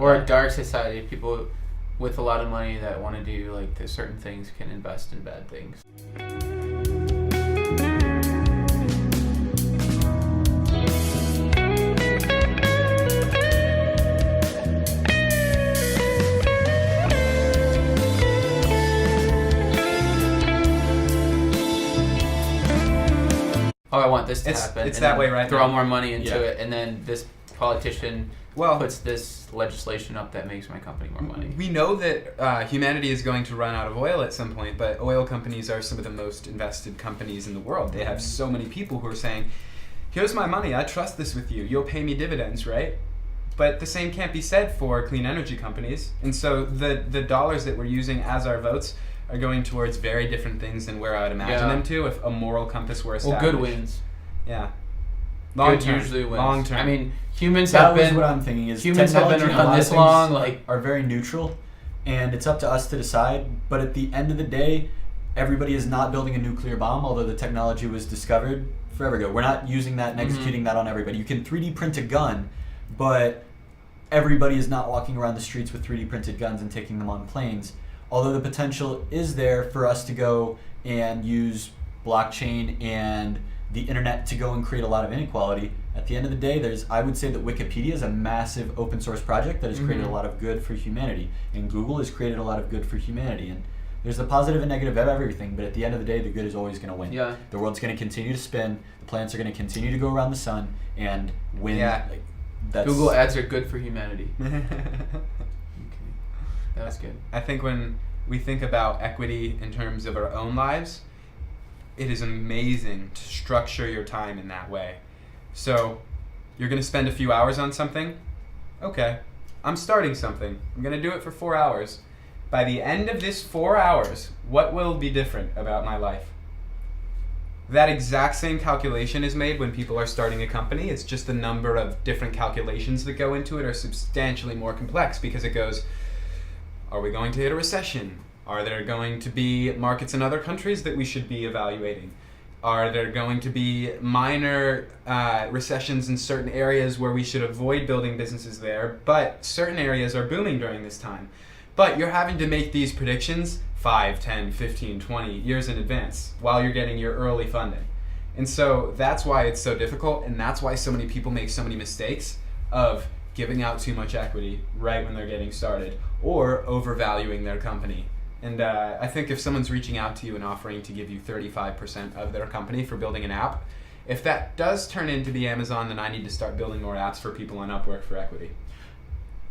Or a dark society, people with a lot of money that want to do like certain things can invest in bad things. Oh, I want this to happen. It's that way right throw now. More money into it, and then this politician puts this legislation up that makes my company more money. We know that humanity is going to run out of oil at some point, but oil companies are some of the most invested companies in the world. They have so many people who are saying, here's my money, I trust this with you, you'll pay me dividends, right? But the same can't be said for clean energy companies. And so the dollars that we're using as our votes are going towards very different things than where I would imagine them to if a moral compass were established. Well, good wins. Yeah. Good usually wins. Long term. I mean, humans have been what I'm thinking is humans have been around this long, are very neutral, and it's up to us to decide. But at the end of the day, everybody is not building a nuclear bomb, although the technology was discovered forever ago. We're not using that and executing that on everybody. You can 3D print a gun, but everybody is not walking around the streets with 3D printed guns and taking them on planes. Although the potential is there for us to go and use blockchain and the internet to go and create a lot of inequality. At the end of the day, I would say that Wikipedia is a massive open source project that has created a lot of good for humanity. And Google has created a lot of good for humanity. And there's a positive and negative of everything, but at the end of the day, the good is always going to win. Yeah. The world's going to continue to spin, the planets are going to continue to go around the sun and win. Yeah. Google ads are good for humanity. Okay. That was good. I think when we think about equity in terms of our own lives, it is amazing to structure your time in that way. So, you're going to spend a few hours on something? Okay, I'm starting something. I'm going to do it for 4 hours. By the end of this 4 hours, what will be different about my life? That exact same calculation is made when people are starting a company. It's just the number of different calculations that go into it are substantially more complex because it goes, are we going to hit a recession? Are there going to be markets in other countries that we should be evaluating? Are there going to be minor recessions in certain areas where we should avoid building businesses there, but certain areas are booming during this time? But you're having to make these predictions 5, 10, 15, 20 years in advance while you're getting your early funding. And so that's why it's so difficult, and that's why so many people make so many mistakes of giving out too much equity right when they're getting started or overvaluing their company. And I think if someone's reaching out to you and offering to give you 35% of their company for building an app, if that does turn into the Amazon, then I need to start building more apps for people on Upwork for equity.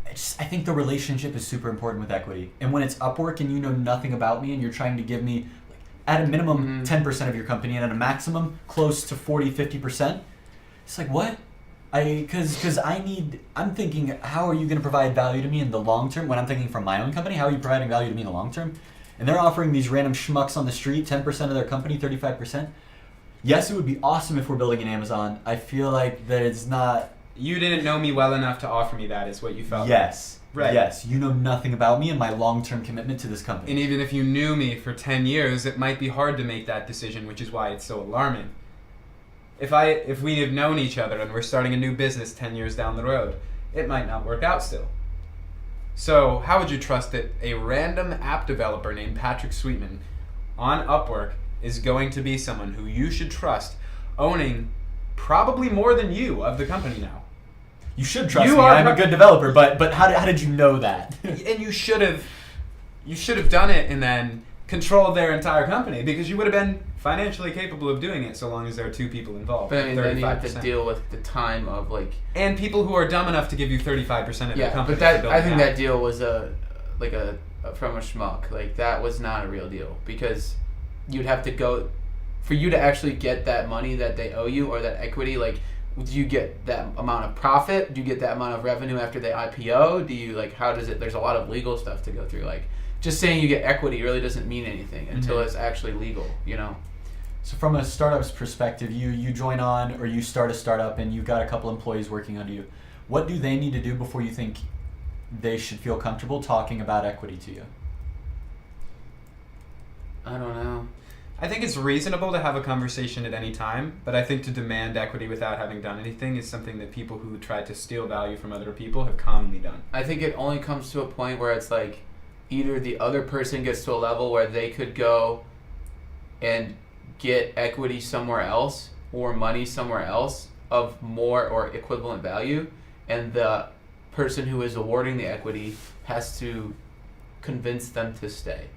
I think the relationship is super important with equity. And when it's Upwork and you know nothing about me and you're trying to give me, at a minimum, 10% of your company and at a maximum, close to 40, 50%, it's like, what? Because I'm thinking, how are you going to provide value to me in the long term? When I'm thinking from my own company, how are you providing value to me in the long term? And they're offering these random schmucks on the street, 10% of their company, 35%. Yes, it would be awesome if we're building an Amazon. I feel like that it's not... You didn't know me well enough to offer me that, is what you felt. Yes. Right. Yes. You know nothing about me and my long-term commitment to this company. And even if you knew me for 10 years, it might be hard to make that decision, which is why it's so alarming. If we have known each other and we're starting a new business 10 years down the road, it might not work out still. So how would you trust that a random app developer named Patrick Sweetman on Upwork is going to be someone who you should trust, owning probably more than you of the company now? You should trust me. I'm a good developer, but how did you know that? And you should have done it and then controlled their entire company, because you would have been financially capable of doing it so long as there are two people involved. But I mean, then you have to deal with the time of and people who are dumb enough to give you 35% of their company. But I think that deal was from a schmuck. Like, that was not a real deal, because you'd have to go for you to actually get that money that they owe you or that equity. Like, do you get that amount of profit? Do you get that amount of revenue after they IPO? Do you how does it? There's a lot of legal stuff to go through. Like, just saying you get equity really doesn't mean anything until it's actually legal, So from a startup's perspective, you join on or you start a startup and you've got a couple employees working under you. What do they need to do before you think they should feel comfortable talking about equity to you? I don't know. I think it's reasonable to have a conversation at any time, but I think to demand equity without having done anything is something that people who try to steal value from other people have commonly done. I think it only comes to a point where it's like either the other person gets to a level where they could go and get equity somewhere else or money somewhere else of more or equivalent value, and the person who is awarding the equity has to convince them to stay.